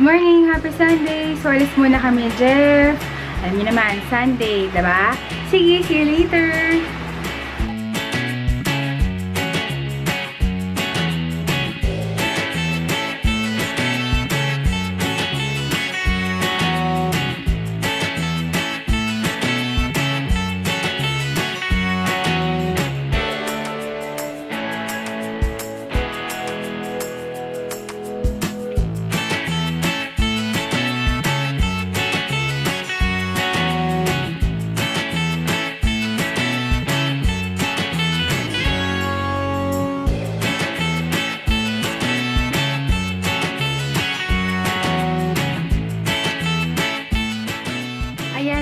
morning! Happy Sunday! So, alis muna kami, Jeff. Alam niyo naman, Sunday, diba? Sige, see you later!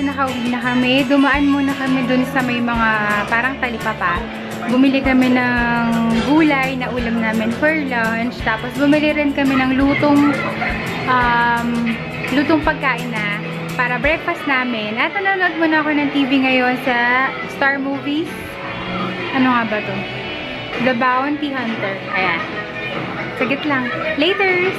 Nakauwi na kami. Dumaan muna kami dun sa may mga parang talipapa. Bumili kami ng gulay na ulam namin for lunch. Tapos bumili rin kami ng lutong pagkain na para breakfast namin. At nanonood muna ako ng TV ngayon sa Star Movies. Ano nga ba to? The Bounty Hunter. Ayan. Sagit lang. Laters!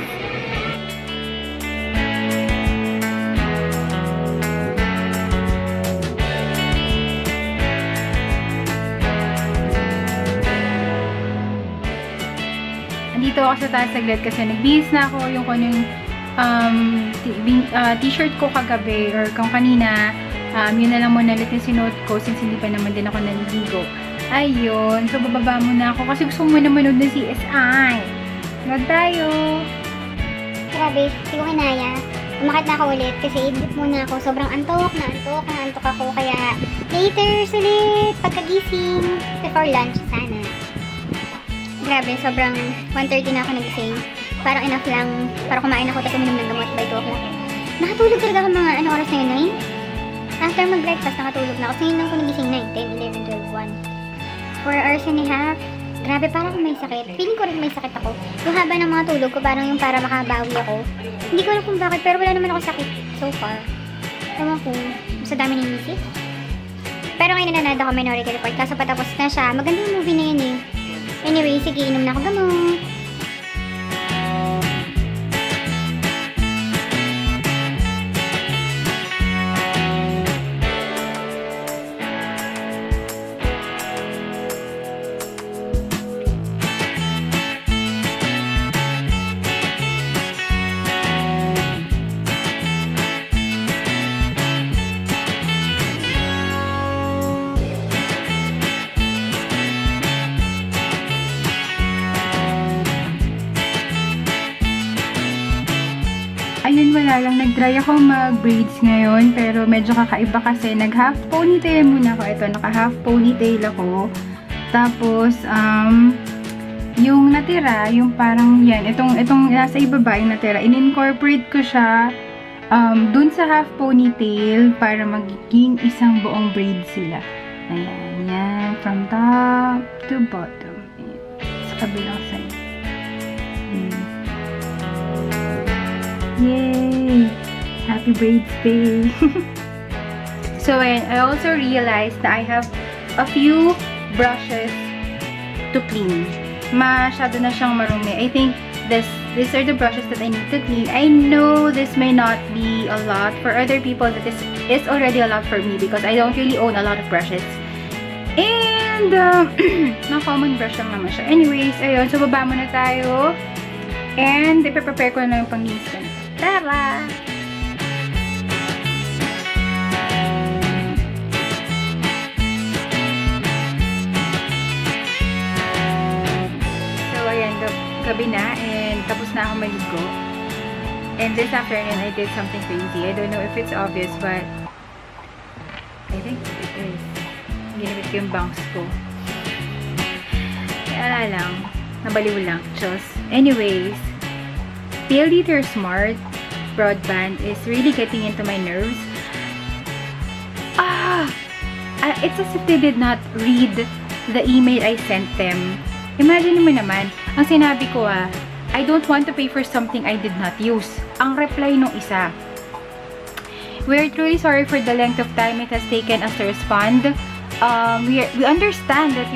Dito ako sa taas saglit kasi nagbihis na ako yung kung t-shirt ko kagabi or kung kanina, yun na lang muna ulit yung sinuot ko since hindi pa naman din ako naliligo. Ayun. So, bababa muna ako kasi gusto mo na manood ng CSI. Nag tayo! Grabe, hindi ko kinaya. Umakit na ako ulit kasi idip muna ako. Sobrang antok ako. Kaya later ulit pagkagising before lunch sana. Grabe, sobrang 1:30 na ako nagising. Parang enough lang para kumain ako tapos uminom ng gamot by 2 o'clock. Nakatulog talaga ako mga oras na yun, 9? After mag-breakfast, nakatulog na ako. So yun lang ako nagising 9, 10, 11, 12, 1. 4 hours and a half. Grabe, parang may sakit. Feeling ko rin may sakit ako. Yung haba ng mga tulog ko, parang yung para makabawi ako. Hindi ko alam kung bakit, pero wala naman ako sakit so far. Ewan ko, sa dami ng isip. Pero ngayon nanonood ako Minority Report, kaso patapos na siya. Maganda yung movie na yun eh. Anyway, sige, inom na ako gamot. Ayun, wala lang. Nag-try ako mag-braids ngayon. Pero medyo kakaiba kasi. Nag-half ponytail muna ako. Ito, naka-half ponytail ako. Tapos, yung natira, yung parang yan. Itong nasa ibaba yung natira. In-incorporate ko siya dun sa half ponytail para magiging isang buong braid sila. Ayan, yan. From top to bottom. Ayan. Sa kabilang side. Yay! Happy braids day! So, I also realized that I have a few brushes to clean. Masyado na siyang marumi. I think these are the brushes that I need to clean. I know this may not be a lot for other people, but this is already a lot for me because I don't really own a lot of brushes. And, mga common brush lang naman siya. Anyways, ayun. So, baba muna tayo. And, ipaprepare ko na lang yung pang-linis ko. Tara! So, ayan, gabi na and tapos na ako maligo. And this afternoon, I did something crazy. I don't know if it's obvious, but I think it is. Ginamit ko yung bangs ko. Kaya lang, nabaliw lang. Just, anyways, PLDT Smart broadband is really getting into my nerves. It's as if they did not read the email I sent them. Imagine mo naman, ang sinabi ko I don't want to pay for something I did not use. Ang reply nung isa, we're truly sorry for the length of time it has taken us to respond. We understand that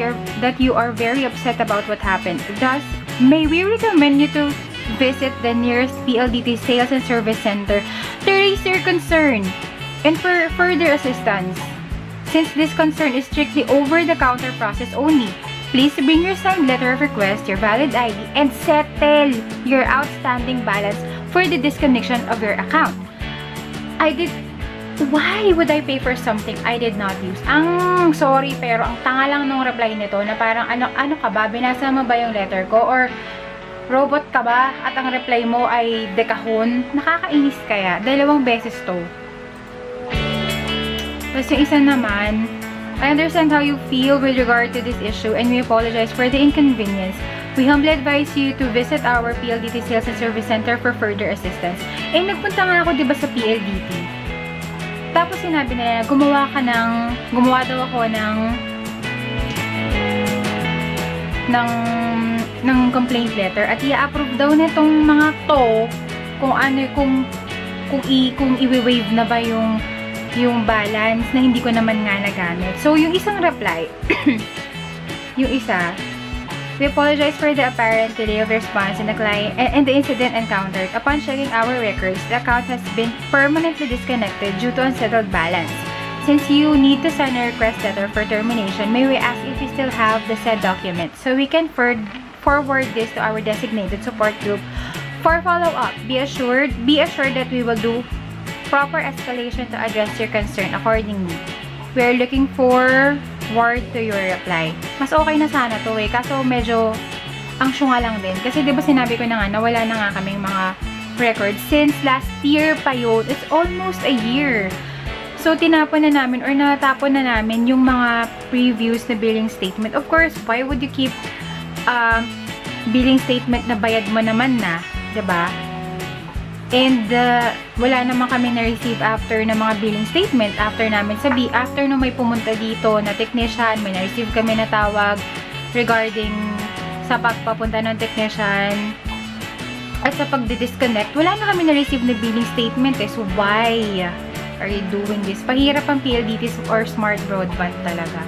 you are very upset about what happened. Thus, may we recommend you to visit the nearest PLDT Sales and Service Center to raise your concern and for further assistance. Since this concern is strictly over-the-counter process only, please bring your signed letter of request, your valid ID, and settle your outstanding balance for the disconnection of your account. Why would I pay for something I did not use? Sorry, pero ang tanga lang nung reply nito na parang ano ka ba? Binasa mo ba yung letter ko? Or robot ka ba? At ang reply mo ay dekahon? Nakakainis kaya. 2 beses to. Tapos yung isa naman, I understand how you feel with regard to this issue and we apologize for the inconvenience. We humbly advise you to visit our PLDT Sales and Service Center for further assistance. Nagpunta nga ako diba sa PLDT? Tapos sinabi nila, gumawa daw ako ng complaint letter at i-approve daw nitong mga to kung i-waive na ba yung balance na hindi ko naman nga nagamit. So, yung isang reply, yung isa, we apologize for the apparent delay of response and the incident encountered. Upon checking our records, the account has been permanently disconnected due to unsettled balance. Since you need to sign a request letter for termination, may we ask if you still have the said document so we can forward this to our designated support group for follow-up. Be assured that we will do proper escalation to address your concern accordingly. We are looking forward to your reply. Mas okay na sana to kaso medyo ang syunga lang din. Kasi diba sinabi ko na nga, nawala na nga kaming mga records since last year pa yun. It's almost a year. So, tinapon na namin or natapon na namin yung mga previous na billing statement. Of course, why would you keep billing statement na bayad mo naman na? Diba? And, wala naman kami na-receive after na mga billing statement. After nung may pumunta dito na technician, may na-receive kami na tawag regarding sa pagpapunta ng technician at sa pagdi-disconnect. Wala na kami na-receive na billing statement So, why are you doing this? Pahirap ang PLDT or smart broadband talaga.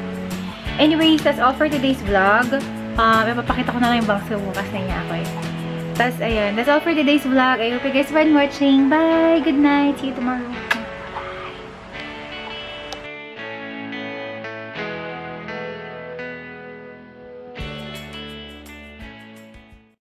Anyways, that's all for today's vlog. Ipapakita ko na lang yung bangs bukas na niya ako Tapos, ayun. That's all for today's vlog. I hope you guys have been watching. Bye! Good night! See you tomorrow.